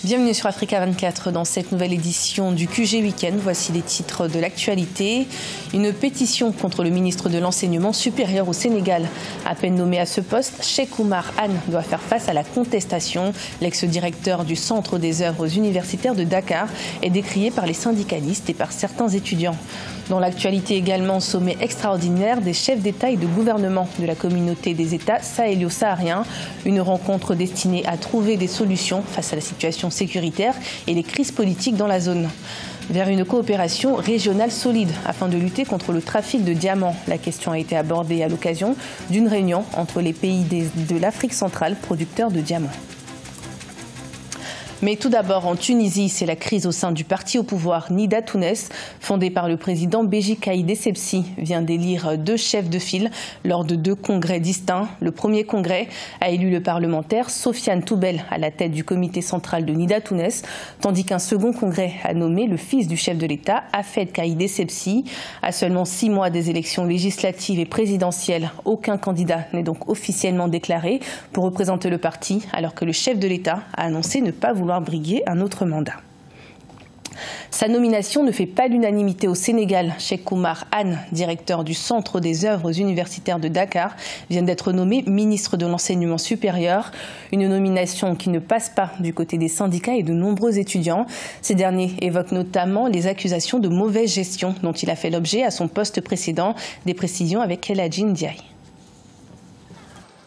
Bienvenue sur Africa 24 dans cette nouvelle édition du QG Week-end. Voici les titres de l'actualité. Une pétition contre le ministre de l'Enseignement supérieur au Sénégal. À peine nommé à ce poste, Cheikh Oumar Anne doit faire face à la contestation. L'ex-directeur du Centre des œuvres universitaires de Dakar est décrié par les syndicalistes et par certains étudiants. Dans l'actualité également, sommet extraordinaire des chefs d'État et de gouvernement de la communauté des États sahélo-sahariens. Une rencontre destinée à trouver des solutions face à la situation sécuritaire et les crises politiques dans la zone. Vers une coopération régionale solide afin de lutter contre le trafic de diamants. La question a été abordée à l'occasion d'une réunion entre les pays de l'Afrique centrale producteurs de diamants. Mais tout d'abord, en Tunisie, c'est la crise au sein du parti au pouvoir Nida Tounes, fondé par le président Béji Caïd Essebsi, vient d'élire 2 chefs de file lors de 2 congrès distincts. Le premier congrès a élu le parlementaire Sofiane Toubel à la tête du comité central de Nida Tounes, tandis qu'un second congrès a nommé le fils du chef de l'État, Hafed Caïd Essebsi. À seulement 6 mois des élections législatives et présidentielles, aucun candidat n'est donc officiellement déclaré pour représenter le parti, alors que le chef de l'État a annoncé ne pas vouloir briguer un autre mandat. Sa nomination ne fait pas l'unanimité au Sénégal. Cheikh Oumar Anne, directeur du Centre des œuvres universitaires de Dakar, vient d'être nommé ministre de l'Enseignement supérieur. Une nomination qui ne passe pas du côté des syndicats et de nombreux étudiants. Ces derniers évoquent notamment les accusations de mauvaise gestion dont il a fait l'objet à son poste précédent. Des précisions avec Eladji Ndiaye.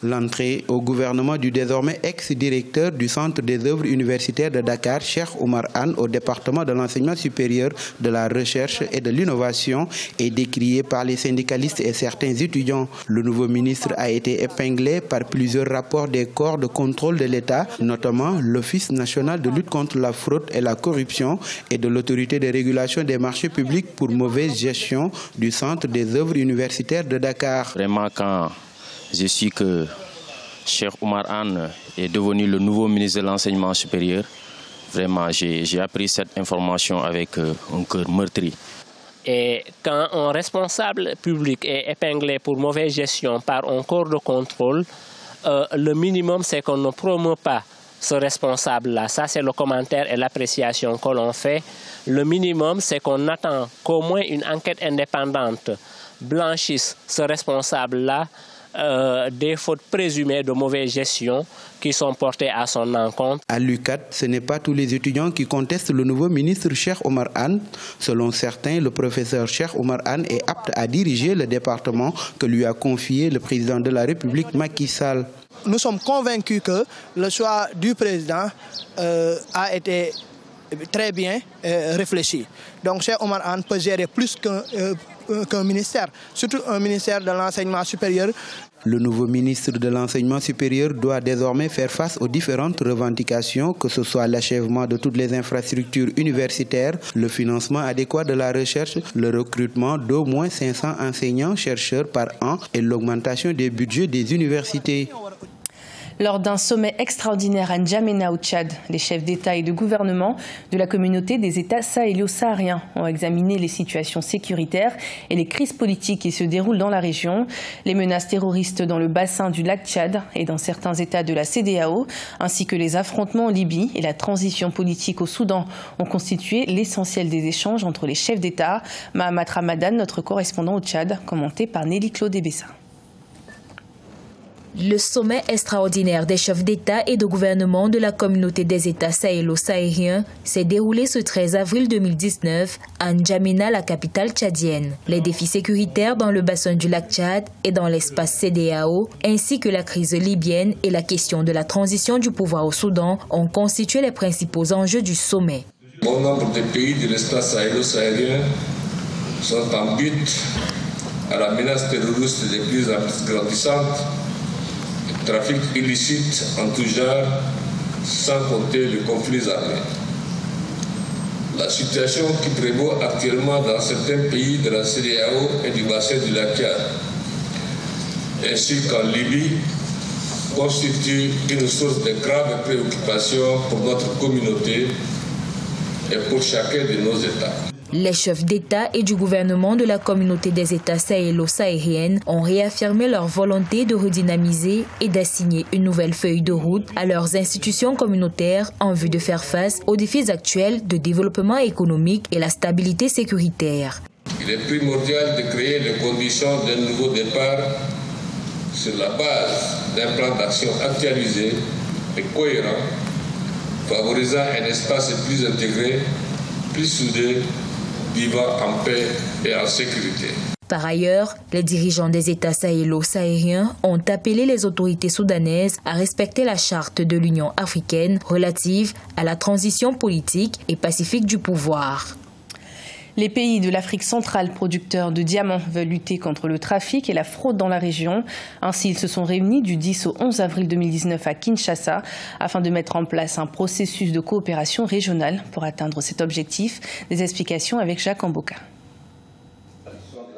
L'entrée au gouvernement du désormais ex-directeur du Centre des œuvres universitaires de Dakar, Cheikh Oumar Anne, au département de l'enseignement supérieur, de la recherche et de l'innovation est décriée par les syndicalistes et certains étudiants. Le nouveau ministre a été épinglé par plusieurs rapports des corps de contrôle de l'État, notamment l'Office national de lutte contre la fraude et la corruption et de l'autorité de régulation des marchés publics pour mauvaise gestion du Centre des œuvres universitaires de Dakar. Vraiment, quand je suis que Cheikh Oumar Anne est devenu le nouveau ministre de l'Enseignement supérieur. Vraiment, j'ai appris cette information avec un cœur meurtri. Et quand un responsable public est épinglé pour mauvaise gestion par un corps de contrôle, le minimum, c'est qu'on ne promeut pas ce responsable-là. Ça, c'est le commentaire et l'appréciation que l'on fait. Le minimum, c'est qu'on attend qu'au moins une enquête indépendante blanchisse ce responsable-là des fautes présumées de mauvaise gestion qui sont portées à son encontre. À l'UCAD, ce n'est pas tous les étudiants qui contestent le nouveau ministre Cheikh Oumar Anne. Selon certains, le professeur Cheikh Oumar Anne est apte à diriger le département que lui a confié le président de la République, Macky Sall. Nous sommes convaincus que le choix du président a été très bien réfléchi. Donc Cheikh Oumar Anne peut gérer plus qu'un ministère, surtout un ministère de l'enseignement supérieur. Le nouveau ministre de l'Enseignement supérieur doit désormais faire face aux différentes revendications, que ce soit l'achèvement de toutes les infrastructures universitaires, le financement adéquat de la recherche, le recrutement d'au moins 500 enseignants-chercheurs par an et l'augmentation des budgets des universités. Lors d'un sommet extraordinaire à N'Djamena au Tchad, les chefs d'État et de gouvernement de la communauté des États sahélo-sahariens ont examiné les situations sécuritaires et les crises politiques qui se déroulent dans la région, les menaces terroristes dans le bassin du lac Tchad et dans certains États de la CEDEAO, ainsi que les affrontements en Libye et la transition politique au Soudan ont constitué l'essentiel des échanges entre les chefs d'État. Mahamat Ramadan, notre correspondant au Tchad, commenté par Nelly Claude Bessa. Le sommet extraordinaire des chefs d'État et de gouvernement de la communauté des États sahélo-sahariens s'est déroulé ce 13 avril 2019 à N'Djamena, la capitale tchadienne. Les défis sécuritaires dans le bassin du lac Tchad et dans l'espace CEDEAO, ainsi que la crise libyenne et la question de la transition du pouvoir au Soudan ont constitué les principaux enjeux du sommet. Bon nombre de pays de l'espace sahélo-saharien sont en butte à la menace terroriste de plus en plus grandissante, trafic illicite en tout genre, sans compter les conflits armés. La situation qui prévaut actuellement dans certains pays de la CEDEAO et du bassin du lac Tchad, ainsi qu'en Libye, constitue une source de grave préoccupation pour notre communauté et pour chacun de nos États. Les chefs d'État et du gouvernement de la communauté des États sahélo-sahariennes ont réaffirmé leur volonté de redynamiser et d'assigner une nouvelle feuille de route à leurs institutions communautaires en vue de faire face aux défis actuels de développement économique et la stabilité sécuritaire. Il est primordial de créer les conditions d'un nouveau départ sur la base d'un plan d'action actualisé et cohérent, favorisant un espace plus intégré, plus soudé, vivant en paix et en sécurité. Par ailleurs, les dirigeants des États sahélo-sahariens ont appelé les autorités soudanaises à respecter la charte de l'Union africaine relative à la transition politique et pacifique du pouvoir. Les pays de l'Afrique centrale producteurs de diamants veulent lutter contre le trafic et la fraude dans la région. Ainsi, ils se sont réunis du 10 au 11 avril 2019 à Kinshasa afin de mettre en place un processus de coopération régionale pour atteindre cet objectif. Des explications avec Jacques Amboka.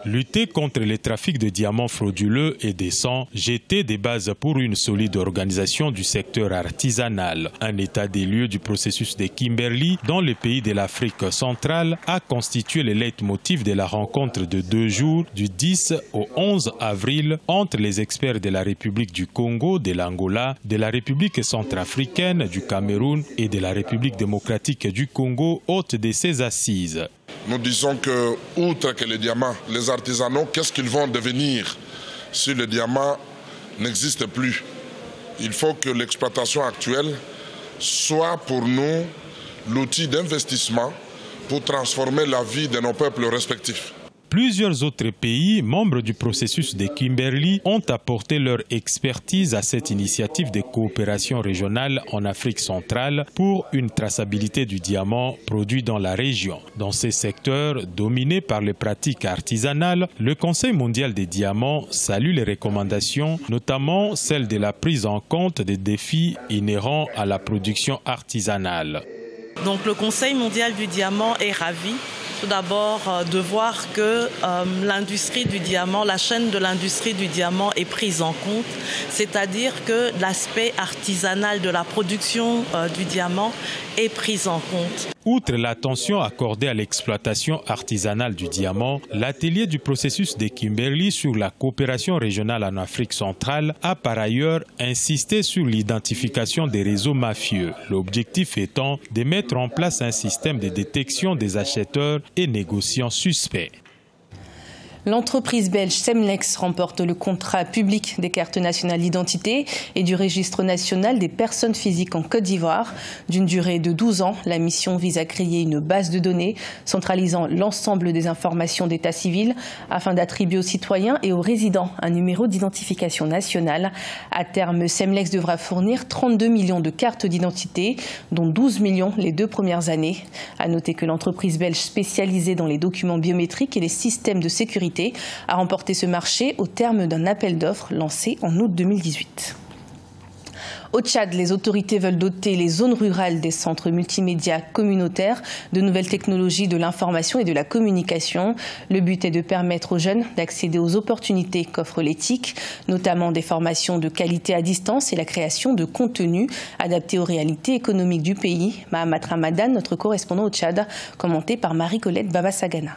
Lutter contre les trafics de diamants frauduleux et décents, jeter des bases pour une solide organisation du secteur artisanal. Un état des lieux du processus de Kimberley dans les pays de l'Afrique centrale a constitué le leitmotiv de la rencontre de 2 jours du 10 au 11 avril entre les experts de la République du Congo, de l'Angola, de la République centrafricaine, du Cameroun et de la République démocratique du Congo, hôte de ces assises. Nous disons que, outre que les diamants, les artisanaux, qu'est-ce qu'ils vont devenir si le diamant n'existe plus? Il faut que l'exploitation actuelle soit pour nous l'outil d'investissement pour transformer la vie de nos peuples respectifs. Plusieurs autres pays, membres du processus de Kimberley, ont apporté leur expertise à cette initiative de coopération régionale en Afrique centrale pour une traçabilité du diamant produit dans la région. Dans ces secteurs dominés par les pratiques artisanales, le Conseil mondial des diamants salue les recommandations, notamment celle de la prise en compte des défis inhérents à la production artisanale. Donc le Conseil mondial du diamant est ravi. Tout d'abord, de voir que l'industrie du diamant, la chaîne de l'industrie du diamant est prise en compte, c'est-à-dire que l'aspect artisanal de la production du diamant est pris en compte. Outre l'attention accordée à l'exploitation artisanale du diamant, l'atelier du processus de Kimberley sur la coopération régionale en Afrique centrale a par ailleurs insisté sur l'identification des réseaux mafieux, l'objectif étant de mettre en place un système de détection des acheteurs et négociants suspects. L'entreprise belge Semlex remporte le contrat public des cartes nationales d'identité et du registre national des personnes physiques en Côte d'Ivoire. D'une durée de 12 ans, la mission vise à créer une base de données centralisant l'ensemble des informations d'état civil afin d'attribuer aux citoyens et aux résidents un numéro d'identification nationale. À terme, Semlex devra fournir 32 millions de cartes d'identité, dont 12 millions les 2 premières années. À noter que l'entreprise belge spécialisée dans les documents biométriques et les systèmes de sécurité a remporté ce marché au terme d'un appel d'offres lancé en août 2018. Au Tchad, les autorités veulent doter les zones rurales des centres multimédia communautaires de nouvelles technologies de l'information et de la communication. Le but est de permettre aux jeunes d'accéder aux opportunités qu'offre l'éthique, notamment des formations de qualité à distance et la création de contenus adaptés aux réalités économiques du pays. Mahamat Ramadan, notre correspondant au Tchad, commenté par Marie-Colette Babasagana.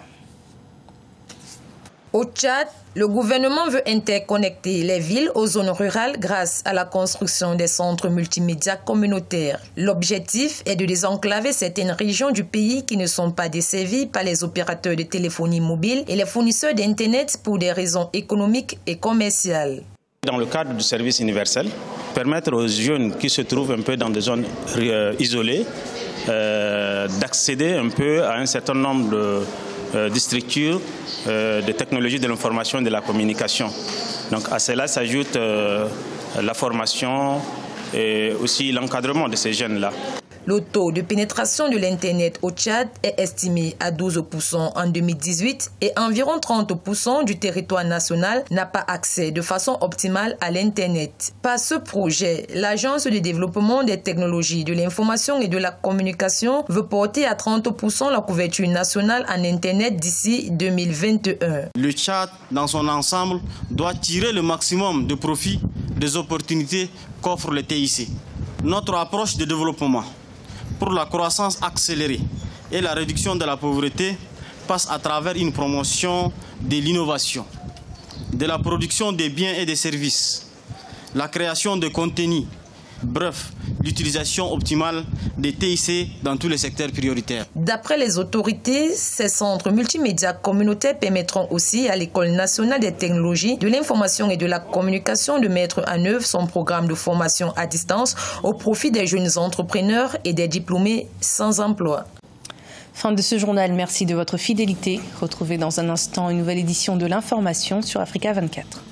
Au Tchad, le gouvernement veut interconnecter les villes aux zones rurales grâce à la construction des centres multimédia communautaires. L'objectif est de désenclaver certaines régions du pays qui ne sont pas desservies par les opérateurs de téléphonie mobile et les fournisseurs d'Internet pour des raisons économiques et commerciales. Dans le cadre du service universel, permettre aux jeunes qui se trouvent un peu dans des zones isolées d'accéder un peu à un certain nombre de structures de technologies de l'information et de la communication. Donc à cela s'ajoute la formation et aussi l'encadrement de ces jeunes-là. Le taux de pénétration de l'Internet au Tchad est estimé à 12% en 2018 et environ 30% du territoire national n'a pas accès de façon optimale à l'Internet. Par ce projet, l'Agence de développement des technologies de l'information et de la communication veut porter à 30% la couverture nationale en Internet d'ici 2021. Le Tchad, dans son ensemble, doit tirer le maximum de profit des opportunités qu'offre le TIC. Notre approche de développement pour la croissance accélérée et la réduction de la pauvreté passe à travers une promotion de l'innovation, de la production des biens et des services, la création de contenus, bref, l'utilisation optimale des TIC dans tous les secteurs prioritaires. D'après les autorités, ces centres multimédia communautaires permettront aussi à l'École nationale des technologies de l'information et de la communication de mettre en œuvre son programme de formation à distance au profit des jeunes entrepreneurs et des diplômés sans emploi. Fin de ce journal, merci de votre fidélité. Retrouvez dans un instant une nouvelle édition de l'information sur Africa 24.